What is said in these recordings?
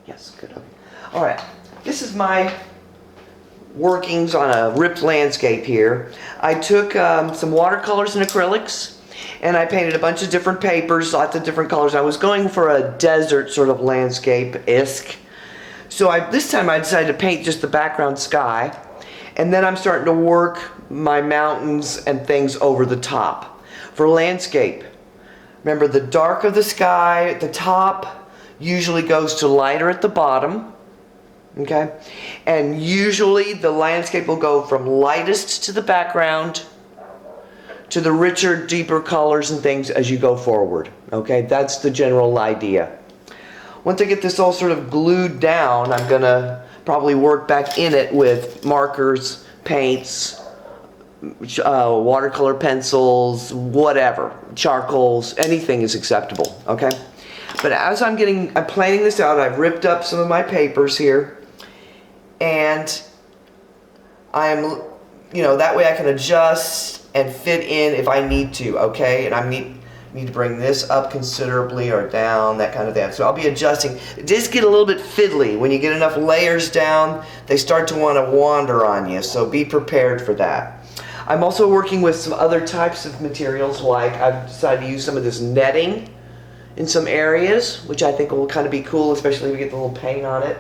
Yes, good. Okay. All right, this is my workings on a ripped landscape here. I took some watercolors and acrylics, and I painted a bunch of different papers, lots of different colors. I was going for a desert sort of landscape-esque. So this time I decided to paint just the background sky, and then I'm starting to work my mountains and things over the top. For landscape, remember the dark of the sky at the top usually goes to lighter at the bottom. Okay, and usually the landscape will go from lightest to the background to the richer, deeper colors and things as you go forward. Okay, that's the general idea. Once I get this all sort of glued down, I'm gonna probably work back in it with markers, paints, watercolor pencils, whatever, charcoals, anything is acceptable. Okay, but as I'm planning this out, I've ripped up some of my papers here. And I'm, that way I can adjust and fit in if I need to, okay? And I need to bring this up considerably or down, that kind of thing. So I'll be adjusting. It does get a little bit fiddly. When you get enough layers down, they start to want to wander on you, so be prepared for that. I'm also working with some other types of materials, like I've decided to use some of this netting in some areas, which I think will kind of be cool, especially if we get the little paint on it.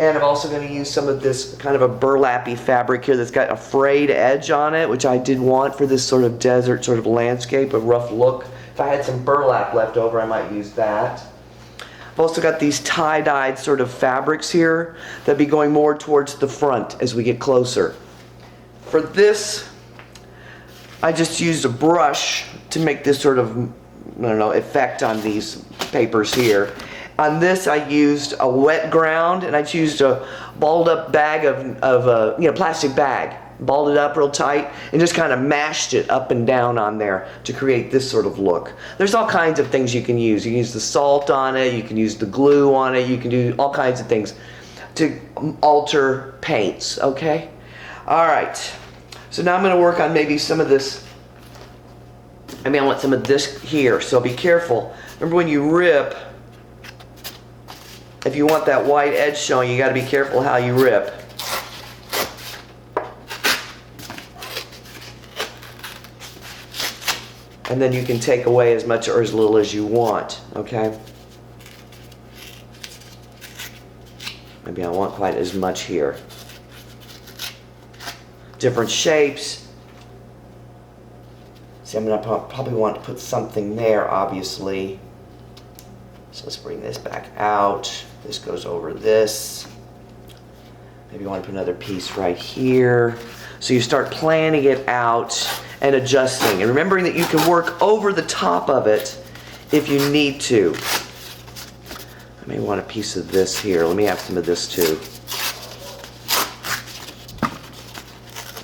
And I'm also going to use some of this kind of a burlappy fabric here that's got a frayed edge on it, which I did want for this sort of desert sort of landscape, a rough look. If I had some burlap left over, I might use that. I've also got these tie-dyed sort of fabrics here that'll be going more towards the front as we get closer. For this, I just used a brush to make this sort of, effect on these papers here. On this, I used a wet ground, and I used a balled up bag of plastic bag. Balled it up real tight, and just kind of mashed it up and down on there to create this sort of look. There's all kinds of things you can use. You can use the salt on it, you can use the glue on it, you can do all kinds of things to alter paints, okay? All right, so now I'm gonna work on maybe some of this. I want some of this here, so be careful. Remember when you rip, if you want that white edge showing, you got to be careful how you rip. And then you can take away as much or as little as you want, okay? Maybe I want quite as much here. Different shapes. See, I'm going to probably want to put something there, obviously. So let's bring this back out. This goes over this. Maybe you want to put another piece right here. So you start planning it out and adjusting. And remembering that you can work over the top of it if you need to. I may want a piece of this here. Let me have some of this too.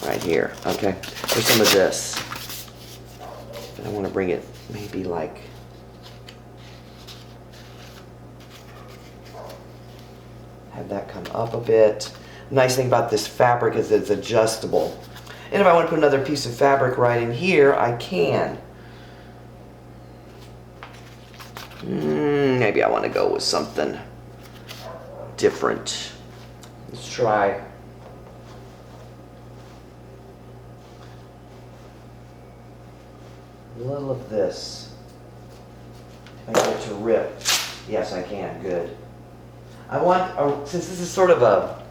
Right here, okay? There's some of this. And I want to bring it maybe like have that come up a bit. Nice thing about this fabric is it's adjustable. And if I want to put another piece of fabric right in here, I can. Maybe I want to go with something different. Let's try a little of this. I get it to rip. Yes, I can. Good. I want, since this is sort of a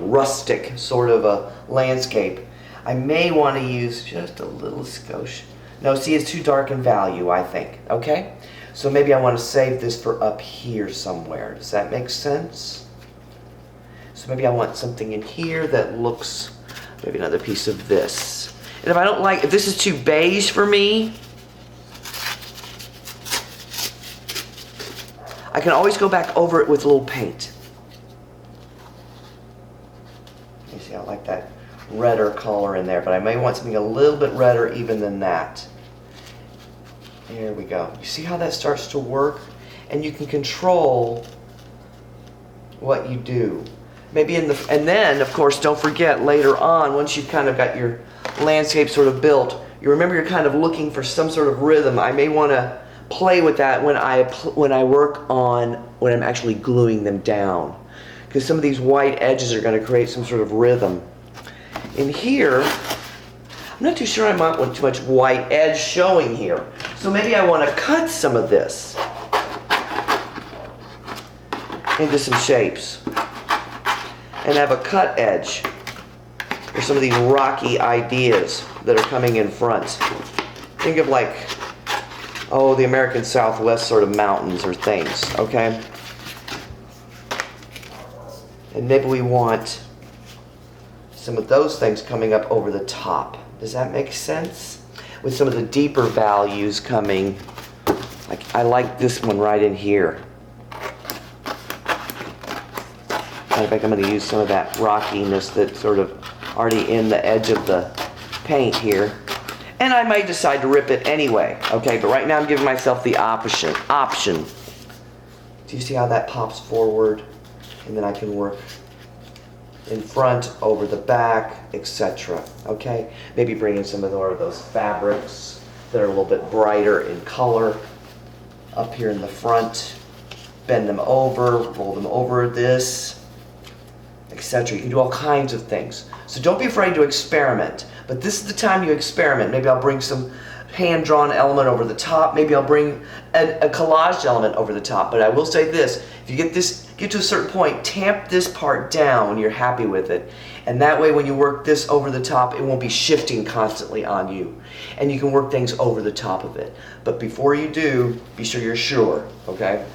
rustic sort of a landscape, I may want to use just a little skosh. No, see, it's too dark in value, I think. Okay? So maybe I want to save this for up here somewhere. Does that make sense? So maybe I want something in here that looks, maybe another piece of this. And if this is too beige for me, I can always go back over it with a little paint. You see, I like that redder color in there, but I may want something a little bit redder even than that. There we go. You see how that starts to work? And you can control what you do. Maybe and then, of course, don't forget later on, once you've kind of got your landscape sort of built, you remember you're kind of looking for some sort of rhythm. I may want to play with that when I work on, when I'm actually gluing them down. Because some of these white edges are going to create some sort of rhythm. In here, I'm not too sure I might want too much white edge showing here. So maybe I want to cut some of this into some shapes and have a cut edge for some of these rocky ideas that are coming in front. Think of like, oh, the American Southwest sort of mountains or things, okay? And maybe we want some of those things coming up over the top. Does that make sense? With some of the deeper values coming, like I like this one right in here. Matter of fact, I'm going to use some of that rockiness that's sort of already in the edge of the paint here. And I might decide to rip it anyway, okay? But right now I'm giving myself the option. Do you see how that pops forward? And then I can work in front, over the back, etc. Okay? Maybe bring in some of those fabrics that are a little bit brighter in color up here in the front. Bend them over, roll them over this, etc. You can do all kinds of things. So don't be afraid to experiment. But this is the time you experiment. Maybe I'll bring some hand-drawn element over the top. Maybe I'll bring a collaged element over the top. But I will say this, if you get to a certain point, tamp this part down when you're happy with it. And that way when you work this over the top, it won't be shifting constantly on you. And you can work things over the top of it. But before you do, be sure you're sure, okay?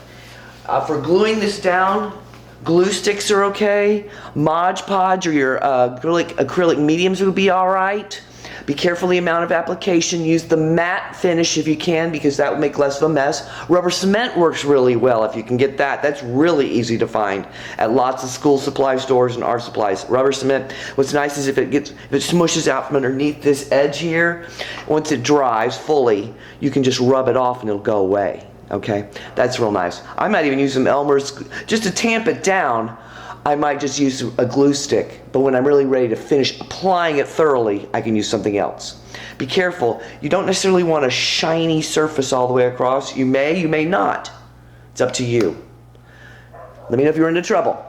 For gluing this down, glue sticks are okay. Mod Podge or your acrylic mediums would be all right. Be careful the amount of application. Use the matte finish if you can, because that will make less of a mess. Rubber cement works really well if you can get that. That's really easy to find at lots of school supply stores and art supplies. Rubber cement, what's nice is if it smushes out from underneath this edge here, once it dries fully, you can just rub it off and it'll go away. Okay, that's real nice. I might even use some Elmer's, just to tamp it down. I might just use a glue stick, but when I'm really ready to finish applying it thoroughly, I can use something else. Be careful, you don't necessarily want a shiny surface all the way across. You may not. It's up to you. Let me know if you're into trouble.